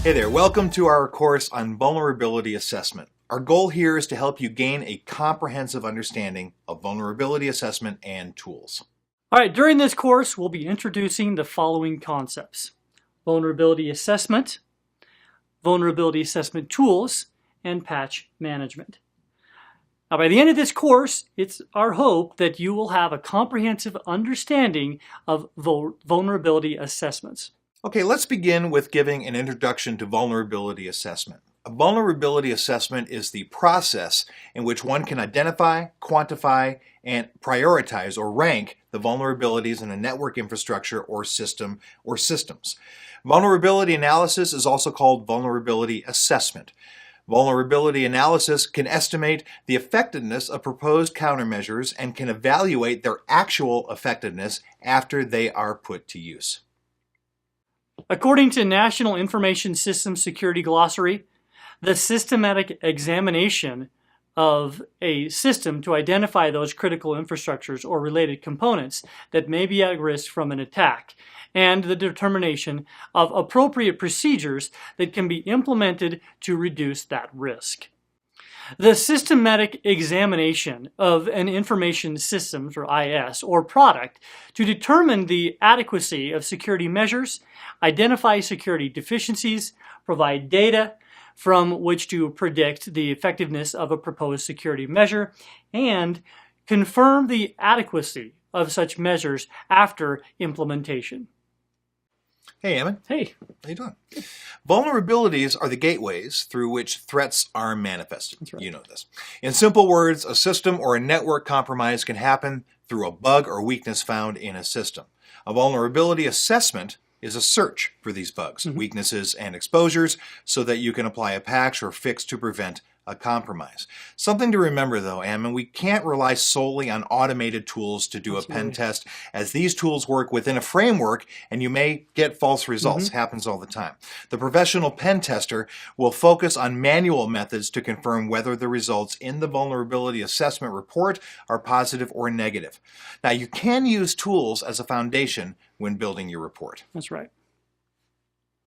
Hey there, welcome to our course on vulnerability assessment. Our goal here is to help you gain a comprehensive understanding of vulnerability assessment and tools. All right, during this course, we'll be introducing the following concepts: vulnerability assessment tools, and patch management. Now, by the end of this course, it's our hope that you will have a comprehensive understanding of vulnerability assessments. Okay, let's begin with giving an introduction to vulnerability assessment. A vulnerability assessment is the process in which one can identify, quantify, and prioritize or rank the vulnerabilities in a network infrastructure or system or systems. Vulnerability analysis is also called vulnerability assessment. Vulnerability analysis can estimate the effectiveness of proposed countermeasures and can evaluate their actual effectiveness after they are put to use. According to National Information Systems Security Glossary, the systematic examination of a system to identify those critical infrastructures or related components that may be at risk from an attack, and the determination of appropriate procedures that can be implemented to reduce that risk. The systematic examination of an information systems, or IS, or product to determine the adequacy of security measures, identify security deficiencies, provide data from which to predict the effectiveness of a proposed security measure, and confirm the adequacy of such measures after implementation. Hey, Emmett. Hey. How you doing? Vulnerabilities are the gateways through which threats are manifested. That's right. You know this. In simple words, a system or a network compromise can happen through a bug or weakness found in a system. A vulnerability assessment is a search for these bugs, weaknesses, and exposures so that you can apply a patch or fix to prevent a compromise. Something to remember though, Am, we can't rely solely on automated tools to do a pen test, as these tools work within a framework and you may get false results. Happens all the time. The professional pen tester will focus on manual methods to confirm whether the results in the vulnerability assessment report are positive or negative. Now, you can use tools as a foundation when building your report. That's right.